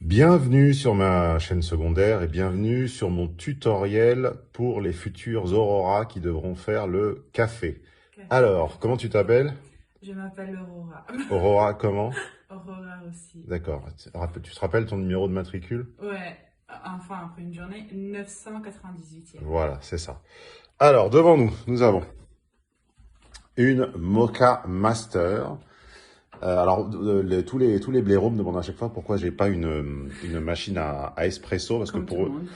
Bienvenue sur ma chaîne secondaire et bienvenue sur mon tutoriel pour les futurs Aurora qui devront faire le café. Alors, comment tu t'appelles? Je m'appelle Aurora. Aurora comment? Aurora aussi. D'accord. Tu te rappelles ton numéro de matricule? Ouais, enfin après une journée, 998e. Voilà, c'est ça. Alors, devant nous, nous avons une Moka Master. Tous les blaireaux me demandent à chaque fois pourquoi j'ai pas une machine à espresso, parce Comme que tout le monde.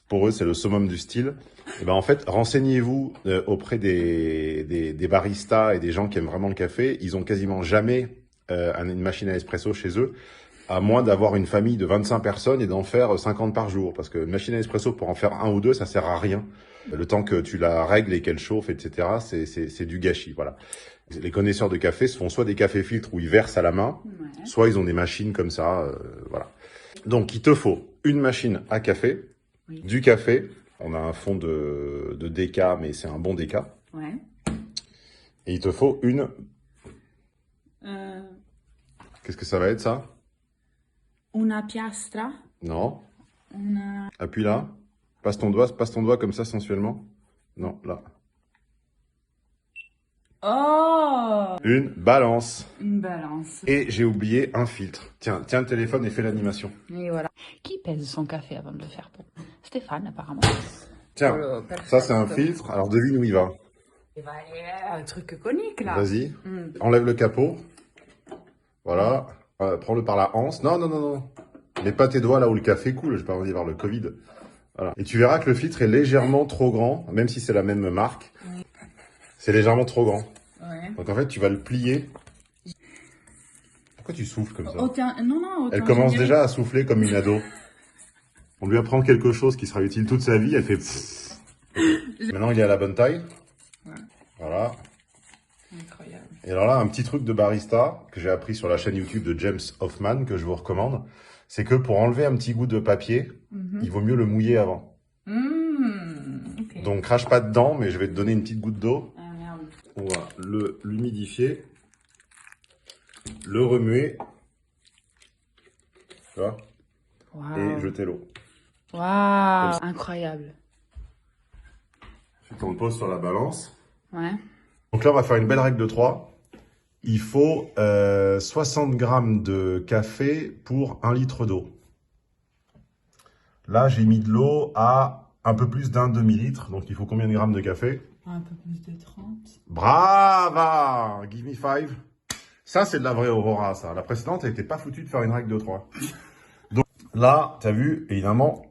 pour eux, c'est le summum du style. Et ben en fait, renseignez-vous auprès des baristas et des gens qui aiment vraiment le café. Ils ont quasiment jamais une machine à espresso chez eux, à moins d'avoir une famille de 25 personnes et d'en faire 50 par jour. Parce que une machine à espresso, pour en faire un ou deux, ça sert à rien. Le temps que tu la règles et qu'elle chauffe, etc., c'est du gâchis, voilà. Les connaisseurs de café se font soit des cafés filtres où ils versent à la main, Ouais. soit ils ont des machines comme ça, voilà. Donc, il te faut une machine à café, Oui. du café. On a un fond de déca, mais c'est un bon déca. Ouais. Et il te faut une... Qu'est-ce que ça va être, ça? Una piastra. Non. Una... Appuie là. Passe ton doigt comme ça sensuellement. Non, là. Oh! Une balance. Une balance. Et j'ai oublié un filtre. Tiens le téléphone et fais l'animation. Et voilà. Qui pèse son café avant de le faire pour Stéphane, apparemment. Tiens, Oh, ça c'est un filtre. Alors devine où il va. Il va aller un truc conique là. Vas-y. Enlève le capot. Voilà. Prends-le par la anse. Non, non, non, non. Mets pas tes doigts là où le café coule. J'ai pas envie d'avoir le Covid. Voilà. Et tu verras que le filtre est légèrement trop grand, même si c'est la même marque. C'est légèrement trop grand. Ouais. Donc en fait, tu vas le plier. Pourquoi tu souffles comme ça? Non, Elle commence déjà à souffler comme une ado. On lui apprend quelque chose qui sera utile toute sa vie, elle fait pfff. Maintenant, il est à la bonne taille. Ouais. Voilà. Incroyable. Et alors là, un petit truc de barista que j'ai appris sur la chaîne YouTube de James Hoffman, que je vous recommande, c'est que pour enlever un petit goût de papier, il vaut mieux le mouiller avant. Okay. Donc, crache pas dedans, mais je vais te donner une petite goutte d'eau. Ah merde. On va l'humidifier, le remuer, tu vois, Wow. et jeter l'eau. Waouh. Incroyable. Ensuite, on le pose sur la balance. Ouais. Donc là, on va faire une belle règle de 3. Il faut 60 grammes de café pour 1 litre d'eau. Là, j'ai mis de l'eau à un peu plus d'un demi-litre. Donc, il faut combien de grammes de café? Un peu plus de 30. Brava! Give me 5. Ça, c'est de la vraie Aurora, ça. La précédente, elle n'était pas foutue de faire une règle de 3. Donc là, tu as vu, évidemment,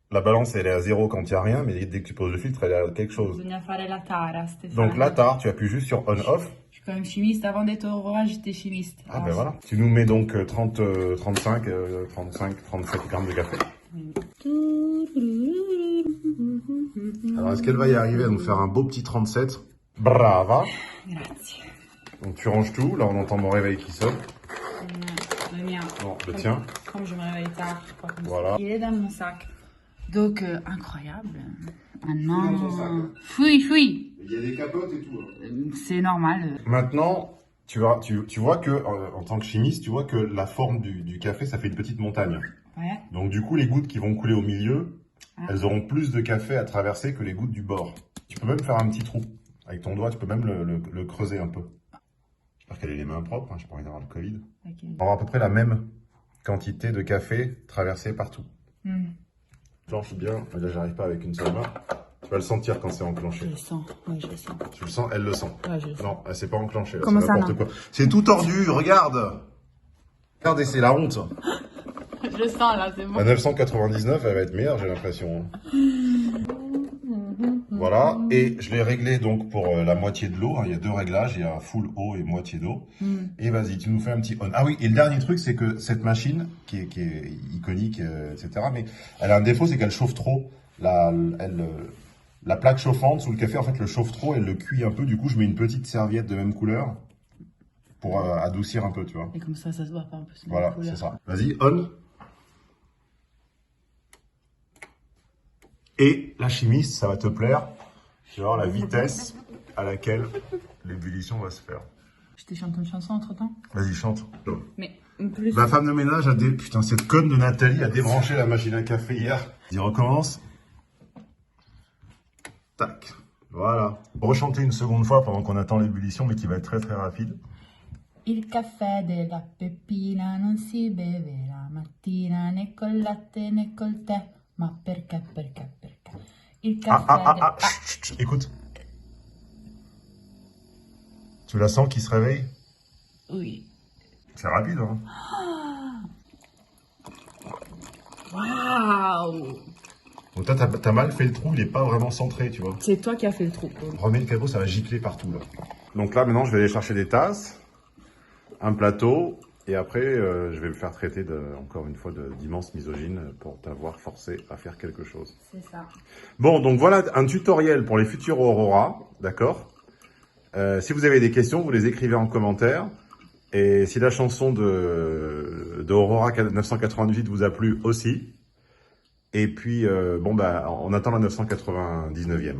la balance, elle est à 0 quand il n'y a rien. Mais dès que tu poses le filtre, elle est à quelque chose. Bisogna fare la tara, Stéphane. Donc là, tu appuies juste sur on-off. Je suis quand même chimiste. Avant d'être Aurora, j'étais chimiste. Ah ben voilà. Tu nous mets donc 35, 37 grammes de café. Alors, est-ce qu'elle va y arriver à nous faire un beau petit 37? Brava. Grazie. Donc, tu ranges tout. Là, on entend mon réveil qui sonne. Le mien. Non, le tien. Comme je me réveille tard, je crois comme Voilà. ça. Il est dans mon sac. Donc, incroyable. Dans ton sac. Maintenant... Fouille. Il y a des capotes et tout. C'est normal. Maintenant, tu vois que, en tant que chimiste, tu vois que la forme du café, ça fait une petite montagne. Ouais. Donc, du coup, les gouttes qui vont couler au milieu, elles auront plus de café à traverser que les gouttes du bord. Tu peux même faire un petit trou. Avec ton doigt, tu peux même le creuser un peu. J'espère qu'elle a les mains propres, hein, j'ai pas envie d'avoir le Covid. Okay. On aura à peu près la même quantité de café traversé partout. Clenche bien. Là, j'arrive pas avec une seule main. Tu vas le sentir quand c'est enclenché. Je le sens. Oui, je le sens. Tu le sens, elle le sent. Ouais, je le sens. Non, c'est pas enclenché. Comment c'est ça, n'importe non quoi. C'est tout tordu, regarde. Regardez, c'est la honte. Je le sens là, c'est bon. À 999, elle va être meilleure, j'ai l'impression. Voilà, et je l'ai réglé donc pour la moitié de l'eau. Il y a 2 réglages, il y a full eau et moitié d'eau. Et vas-y, tu nous fais un petit on. Ah oui, et le dernier truc, c'est que cette machine, qui est iconique, etc., mais elle a un défaut, c'est qu'elle chauffe trop. La plaque chauffante sous le café, en fait, le chauffe trop, elle le cuit un peu. Du coup, je mets une petite serviette de même couleur pour adoucir un peu, tu vois. Et comme ça se voit pas un peu. Voilà, c'est ça. Vas-y, on. Et la chimiste, ça va te plaire. Tu vas voir la vitesse à laquelle l'ébullition va se faire. Je te chante une chanson entre temps. Vas-y, chante. Mais En plus. Ma femme de ménage a Putain, cette conne de Nathalie a débranché la machine à café hier. Il recommence. Tac. Voilà. Rechanter une seconde fois pendant qu'on attend l'ébullition, mais qui va être très très rapide. Il caffè della Peppina non si beve la mattina né col latte né col tè. Ma perché? Il caffè Chut, écoute. Tu la sens qui se réveille? Oui. C'est rapide, hein? Waouh! Donc toi, t'as mal fait le trou, il est pas vraiment centré, tu vois. C'est toi qui as fait le trou. Remets le capot, ça va gicler partout, là. Donc là, maintenant, je vais aller chercher des tasses, un plateau, et après, je vais me faire traiter, encore une fois, d'immense misogyne pour t'avoir forcé à faire quelque chose. C'est ça. Bon, donc voilà un tutoriel pour les futurs Aurora, d'accord? Si vous avez des questions, vous les écrivez en commentaire. Et si la chanson de Aurora 998 vous a plu aussi. Et puis, bon, bah, on attend la 999e.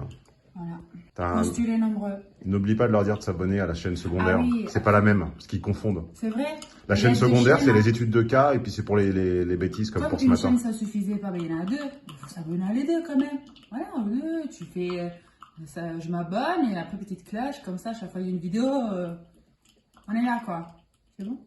Voilà. Postulez nombreux. N'oublie pas de leur dire de s'abonner à la chaîne secondaire. Ah oui. C'est pas la même, parce qu'ils confondent. C'est vrai? La chaîne secondaire, c'est les études de cas, et puis c'est pour les bêtises comme pour ce matin. Une chaîne, ça suffisait pas, mais il y en a deux. Il faut s'abonner à les deux quand même. Voilà, aux deux, tu fais... ça, je m'abonne, et après petite cloche, comme ça, à chaque fois il y a une vidéo, on est là, quoi. C'est bon?